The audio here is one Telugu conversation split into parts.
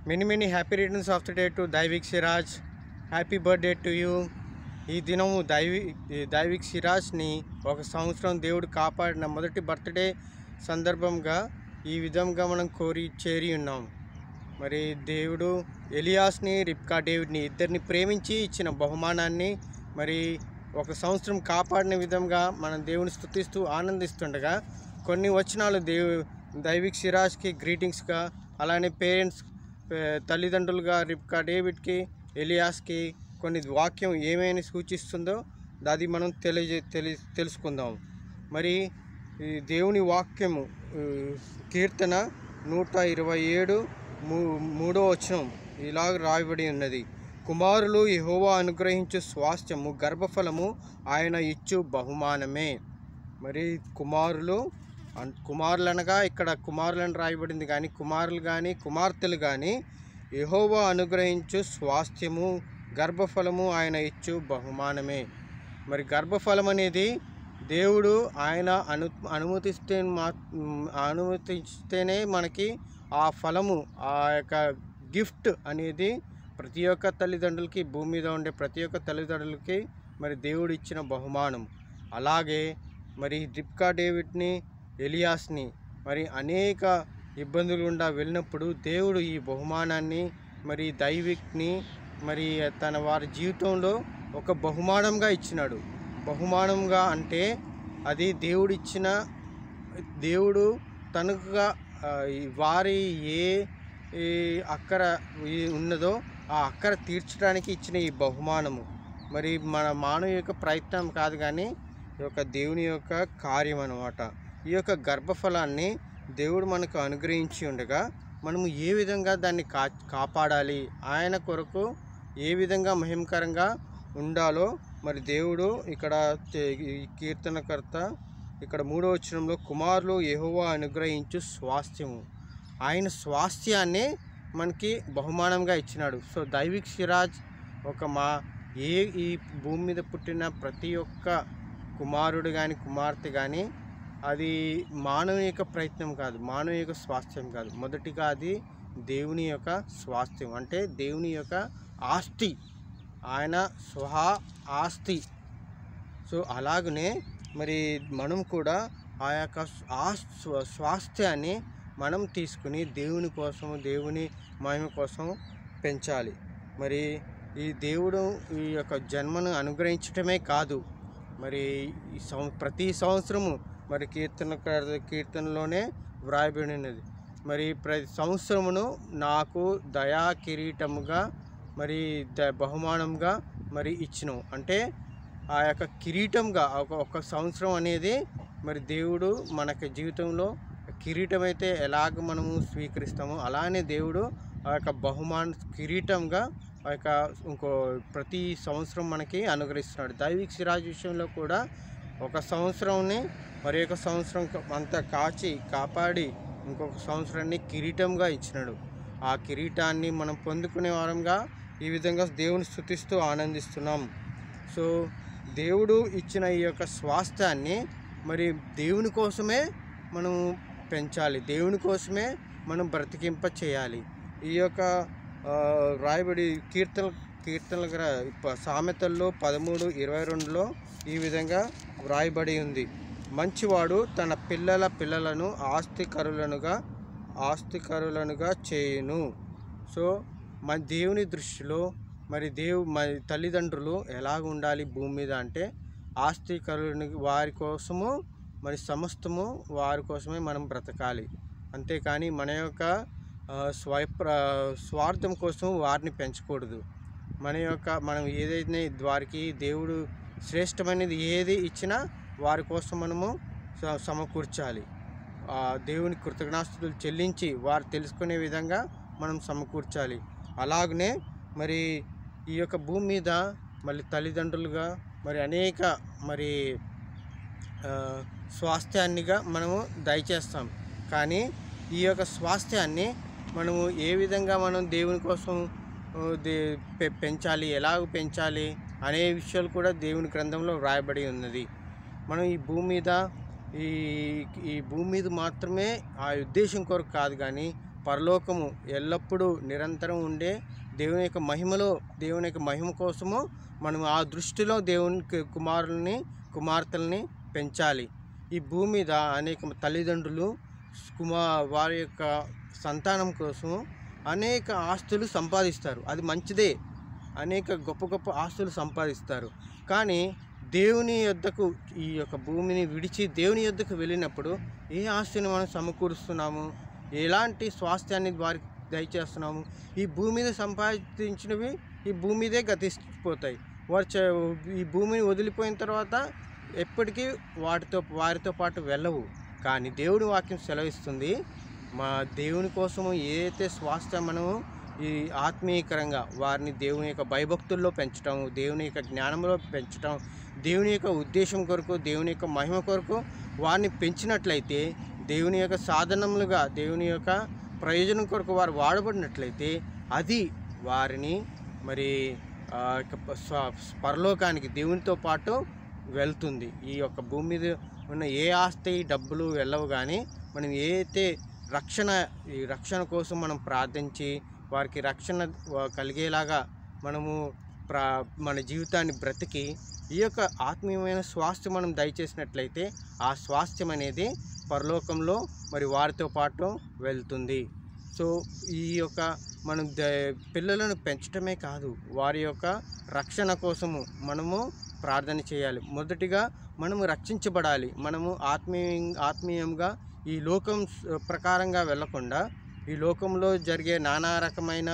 Many happy returns of the day to Daivik Siraj. Happy birthday to you. ఈ దినము దైవిక్ సిరాజ్ని ఒక సంవత్సరం దేవుడు కాపాడిన మొదటి బర్త్డే సందర్భంగా ఈ విధంగా మనం చేరి ఉన్నాం. మరి దేవుడు ఎలియాస్ని, రిబ్కా డేవిడ్ని ఇద్దరిని ప్రేమించి ఇచ్చిన బహుమానాన్ని మరి ఒక సంవత్సరం కాపాడిన విధంగా మనం దేవుని స్తుతిస్తూ ఆనందిస్తుండగా కొన్ని వచనాలు దైవిక్ సిరాజ్కి గ్రీటింగ్స్గా, అలానే పేరెంట్స్ తల్లిదండ్రులుగా రిబ్కా డేవిడ్కి, ఎలియాస్కి కొన్ని వాక్యం ఏమైనా సూచిస్తుందో అది మనం తెలుసుకుందాం. మరి ఈ దేవుని వాక్యము కీర్తన 127:3 వచనం ఇలాగ రాయబడి ఉన్నది. కుమారులు యెహోవా అనుగ్రహించు స్వాస్థ్యము, గర్భఫలము ఆయన ఇచ్చు బహుమానమే. మరి కుమారులు అనగా ఇక్కడ కుమారులను రాయబడింది, కానీ కుమారులు కానీ కుమార్తెలు కానీ యెహోవా అనుగ్రహించు స్వాస్థ్యము, గర్భఫలము ఆయన ఇచ్చు బహుమానమే. మరి గర్భఫలం అనేది దేవుడు ఆయన అనుమతిస్తేనే మనకి ఆ ఫలము, ఆ యొక్క గిఫ్ట్ అనేది ప్రతి ఒక్క తల్లిదండ్రులకి, భూమి మీద ఉండే ప్రతి ఒక్క తల్లిదండ్రులకి మరి దేవుడు ఇచ్చిన బహుమానం. అలాగే మరి రిబ్కా డేవిడ్ని, ఎలియాస్ని మరి అనేక ఇబ్బందులు గుండా వెళ్ళినప్పుడు దేవుడు ఈ బహుమానాన్ని మరి దైవిక్ని మరి వారి జీవితంలో ఒక బహుమానంగా ఇచ్చినాడు. బహుమానంగా అంటే అది దేవుడు తనకుగా వారి ఏ అక్కర ఉన్నదో ఆ అక్కర తీర్చడానికి ఇచ్చిన ఈ బహుమానము మరి మన మానవ యొక్క ప్రయత్నం కాదు, కానీ ఈ యొక్క దేవుని యొక్క కార్యం అన్నమాట. ఈ యొక్క గర్భఫలాన్ని దేవుడు మనకు అనుగ్రహించి ఉండగా మనము ఏ విధంగా దాన్ని కాపాడాలి, ఆయన కొరకు ఏ విధంగా మహిమకరంగా ఉండాలో మరి దేవుడు ఇక్కడ కీర్తనకర్త ఇక్కడ 3వ వచనంలో కుమారులు యెహోవా అనుగ్రహించు స్వాస్థ్యము, ఆయన స్వాస్థ్యాన్ని మనకి బహుమానంగా ఇచ్చినాడు. సో దైవిక్ సిరాజ్ ఈ భూమి మీద పుట్టిన ప్రతి ఒక్క కుమారుడు కానీ కుమార్తె కానీ అది మానవ యొక్క ప్రయత్నం కాదు, మానవ యొక్క స్వాస్థ్యం కాదు. మొదటిగా అది దేవుని యొక్క స్వాస్థ్యం, అంటే దేవుని యొక్క ఆస్తి, ఆయన ఆస్తి. సో అలాగనే మరి మనం కూడా ఆ యొక్క స్వాస్థ్యాన్ని మనం తీసుకుని దేవుని కోసము, దేవుని మహిమ కోసం పెంచాలి. మరి ఈ దేవుడు ఈ యొక్క జన్మను అనుగ్రహించటమే కాదు, మరి ప్రతి సంవత్సరము మరి కీర్తనలోనే వ్రాయబడినది. మరి ప్రతి సంవత్సరమును నాకు దయా కిరీటముగా మరి బహుమానంగా మరి ఇచ్చినాం. అంటే ఆ యొక్క కిరీటంగా ఒక సంవత్సరం అనేది మరి దేవుడు మనకి జీవితంలో కిరీటం అయితే ఎలాగ మనము స్వీకరిస్తామో అలానే దేవుడు ఆ యొక్క కిరీటంగా ఆ యొక్క ప్రతి సంవత్సరం మనకి అనుగ్రహిస్తున్నాడు. దైవిక్ సిరాజ్ విషయంలో కూడా ఒక సంవత్సరంని మరి ఒక సంవత్సరం అంతా కాపాడి ఇంకొక సంవత్సరాన్ని కిరీటంగా ఇచ్చినాడు. ఆ కిరీటాన్ని మనం పొందుకునే వారంగా ఈ విధంగా దేవుని స్తుతిస్తూ ఆనందిస్తున్నాం. సో దేవుడు ఇచ్చిన ఈ యొక్క స్వాస్థ్యాన్ని మరి దేవుని కోసమే మనం పెంచాలి, దేవుని కోసమే మనం బ్రతికింప చేయాలి. ఈ యొక్క రాయబడి కీర్తనల సామెతల్లో 13:22లో ఈ విధంగా వ్రాయబడి ఉంది. మంచివాడు తన పిల్లలను ఆస్తికరులనుగా చేయును. సో మన దేవుని దృష్టిలో మరి తల్లిదండ్రులు ఎలాగ ఉండాలి భూమి మీద అంటే ఆస్తికరులని, వారి కోసము మరి సమస్తము వారి కోసమే మనం బ్రతకాలి. అంతేకాని మన యొక్క స్వార్థం కోసం వారిని పెంచకూడదు. మనం ఏదైతే వారికి దేవుడు శ్రేష్టమైనది ఏది ఇచ్చినా వారి కోసం మనము సమకూర్చాలి. దేవుని కృతజ్ఞతాస్తుతులు చెల్లించి వారు తెలుసుకునే విధంగా మనం సమకూర్చాలి. అలాగనే మరి ఈ యొక్క భూమి మీద మళ్ళీ తల్లిదండ్రులుగా మరి అనేక మరి స్వాస్థ్యాన్నిగా మనము దయచేస్తాం. కానీ ఈ యొక్క స్వాస్థ్యాన్ని మనము ఏ విధంగా మనం దేవుని కోసం పెంచాలి, ఎలాగ పెంచాలి అనే విషయాలు కూడా దేవుని గ్రంథంలో వ్రాయబడి ఉన్నది. మనం ఈ భూమి మీద మాత్రమే ఆ ఉద్దేశం కొరకు కాదు, కానీ పరలోకము ఎల్లప్పుడూ నిరంతరం ఉండే దేవుని యొక్క మహిమలో, దేవుని యొక్క మహిమ కోసము మనం ఆ దృష్టిలో దేవునికి కుమార్తెల్ని పెంచాలి. ఈ భూమి మీద అనేక తల్లిదండ్రులు వారి యొక్క సంతానం కోసం అనేక ఆస్తులు సంపాదిస్తారు. అది మంచిదే, అనేక గొప్ప గొప్ప ఆస్తులు సంపాదిస్తారు. కానీ దేవుని యొద్దకు, ఈ యొక్క భూమిని విడిచి దేవుని యొద్దకు వెళ్ళినప్పుడు ఏ ఆస్తిని మనం సమకూరుస్తున్నాము, ఎలాంటి స్వాస్థ్యాన్ని వారికి దయచేస్తున్నాము? ఈ భూమి మీద సంపాదించినవి ఈ భూమి మీదే గతిపోతాయి. ఈ భూమిని వదిలిపోయిన తర్వాత ఎప్పటికీ వారితో పాటు వెళ్ళవు. కానీ దేవుని వాక్యం సెలవిస్తుంది, మా దేవుని కోసము ఏదైతే స్వాస్థ్యం మనము ఈ ఆత్మీయకరంగా వారిని దేవుని యొక్క భయభక్తుల్లో పెంచడం, దేవుని యొక్క జ్ఞానంలో పెంచడం, దేవుని యొక్క ఉద్దేశం కొరకు, దేవుని యొక్క మహిమ కొరకు వారిని పెంచినట్లయితే, దేవుని యొక్క సాధనములుగా, దేవుని యొక్క ప్రయోజనం కొరకు వారు వాడబడినట్లయితే అది వారిని మరి పరలోకానికి దేవునితో పాటు వెళ్తుంది. ఈ యొక్క భూమి మీద ఉన్న ఏ ఆస్తి, డబ్బులు వెళ్ళవు. కానీ మనం ఏదైతే ఈ రక్షణ కోసం మనం ప్రార్థించి వారికి రక్షణ కలిగేలాగా మనము మన జీవితాన్ని బ్రతికి ఈ యొక్క ఆత్మీయమైన స్వాస్థ్యం మనం దయచేసినట్లయితే ఆ స్వాస్థ్యం అనేది పరలోకంలో మరి వారితో పాటు వెళ్తుంది. సో ఈ యొక్క మనం పిల్లలను పెంచడమే కాదు, వారి యొక్క రక్షణ కోసము మనము ప్రార్థన చేయాలి. మొదటిగా మనము రక్షించబడాలి. మనము ఆత్మీయంగా ఈ లోకం ప్రకారంగా వెళ్ళకుండా, ఈ లోకంలో జరిగే నానా రకమైన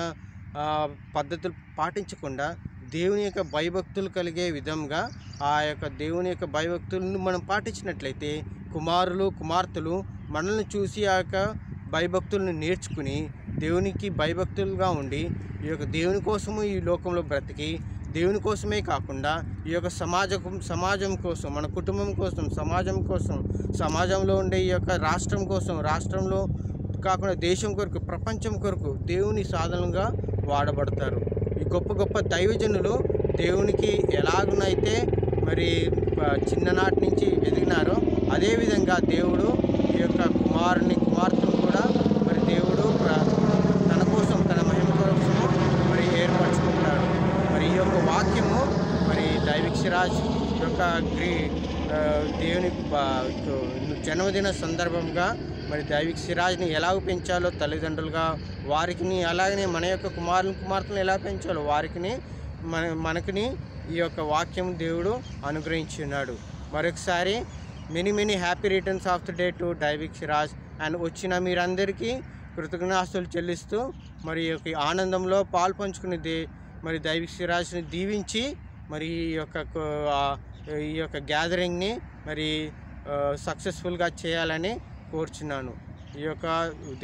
పద్ధతులు పాటించకుండా దేవుని యొక్క భయభక్తులు కలిగే విధంగా ఆ యొక్క దేవుని యొక్క భయభక్తులను మనం పాటించినట్లయితే కుమారులు, కుమార్తెలు మనల్ని చూసి ఆ యొక్క భయభక్తులను నేర్చుకుని దేవునికి భయభక్తులుగా ఉండి ఈ యొక్క దేవుని కోసము ఈ లోకంలో బ్రతికి, దేవుని కోసమే కాకుండా ఈ యొక్క సమాజం కోసం, మన కుటుంబం కోసం, సమాజంలో ఉండే ఈ యొక్క రాష్ట్రం కోసం, రాష్ట్రంలో కాకుండా దేశం కొరకు, ప్రపంచం కొరకు దేవుని సాధనగా వాడబడతారు. ఈ గొప్ప గొప్ప దైవజనులు దేవునికి ఎలాగునైతే మరి చిన్ననాటి నుంచి ఎదిగినారో అదేవిధంగా దేవుడు ఈ యొక్క కుమార్తెను కూడా మరి దేవుడు తన కోసం, తన మహిమ కోసం మరి ఏర్పరచుకుంటాడు. మరి ఈ యొక్క వాక్యము మరి దైవిక్ సిరాజ్ యొక్క దేవుని జన్మదిన సందర్భంగా మరి దైవిక్ సిరాజ్ని ఎలా పెంచాలో తల్లిదండ్రులుగా వారికి, అలాగనే మన యొక్క కుమార్తెలను ఎలా పెంచాలో వారికి మనకిని ఈ యొక్క వాక్యం దేవుడు అనుగ్రహించున్నాడు. మరొకసారి many happy returns of the day to Daivik Siraj and వచ్చిన మీరందరికీ కృతజ్ఞతాస్తులు చెల్లిస్తూ మరి ఈ యొక్క ఆనందంలో పాలు పంచుకునేది మరి దైవిక్ సిరాజ్ని దీవించి మరి ఈ యొక్క గ్యాదరింగ్ని మరి సక్సెస్ఫుల్గా చేయాలని కోరుచున్నాను. ఈ యొక్క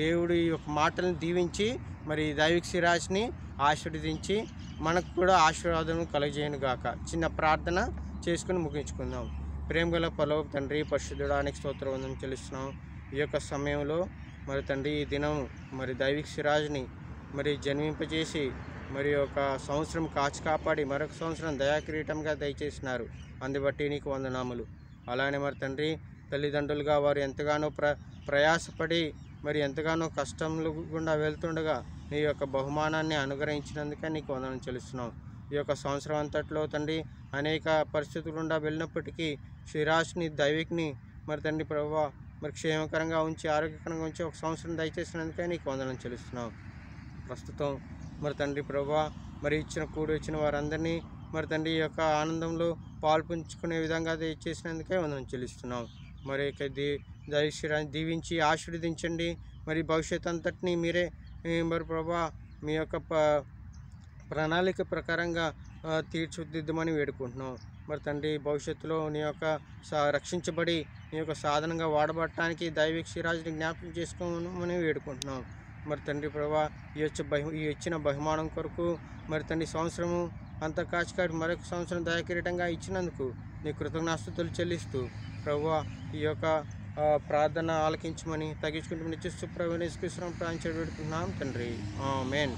దేవుడు ఈ యొక్క మాటలను దీవించి మరి దైవిక్ సిరాజ్ని ఆశీర్వదించి మనకు కూడా ఆశీర్వాదం కలుగజేయను గాక. చిన్న ప్రార్థన చేసుకుని ముగించుకుందాం. ప్రేమగల పరలోక తండ్రి, పరిశుద్ధుడానికి స్తోత్రవందనం చెల్లిస్తున్నాం. ఈ యొక్క సమయంలో మరి తండ్రి ఈ దినం మరి దైవిక్ సిరాజ్ని మరి జన్మింపజేసి మరి ఒక సంవత్సరం కాపాడి మరొక సంవత్సరం దయాకిరీటంగా దయచేసినారు. అందుబట్టి నీకు వందనాములు. అలానే మరి తండ్రి తల్లిదండ్రులుగా వారు ఎంతగానో ప్రయాసపడి మరి ఎంతగానో కష్టంలో గుండా వెళ్తుండగా నీ యొక్క బహుమానాన్ని అనుగ్రహించినందుకే నీకు వందనం చెల్లిస్తున్నాం. ఈ యొక్క సంవత్సరం అంతట్లో తండ్రి అనేక పరిస్థితుల గుండా వెళ్ళినప్పటికీ సిరాజ్ని, దైవిక్ని మరి తండ్రి ప్రభువా మరి క్షేమకరంగా ఉంచి, ఆరోగ్యకరంగా ఉంచి ఒక సంవత్సరం దయచేసినందుకే నీకు వందనం చెల్లిస్తున్నాం. ప్రస్తుతం మరి తండ్రి ప్రభువా మరి వచ్చిన వారందరినీ మరి తండ్రి ఈ యొక్క ఆనందంలో పాల్పంచుకునే విధంగా దయచేసినందుకే వందనం చెల్లిస్తున్నాం. మరి దైవిక్ సిరాజ్ని దీవించి ఆశీర్వదించండి. మరి భవిష్యత్ అంతటినీ మీరే మరి ప్రభా మీ యొక్క ప్రణాళిక ప్రకారంగా తీర్చిదిద్దమని వేడుకుంటున్నాం. మరి తండ్రి భవిష్యత్తులో నీ యొక్క రక్షించబడి నీ యొక్క సాధనంగా వాడబడటానికి దైవిక్ సిరాజ్ని జ్ఞాపకం చేసుకోమని వేడుకుంటున్నాం. మరి తండ్రి ప్రభా ఈ ఇచ్చిన బహుమానం కొరకు మరి తండ్రి సంవత్సరము అంత కాచికాడి మరొక సంవత్సరం దయాకిరీటంగా ఇచ్చినందుకు నీ కృతజ్ఞతాస్తుతులు చెల్లిస్తూ ప్రభువా ఈ యొక్క ప్రార్థన ఆలకించమని తగ్గించుకుంటూ నిత్య సుప్రభు యేసుక్రీస్తు ప్రార్థించి వేడుకుంటున్నాం తండ్రి. ఆమేన్.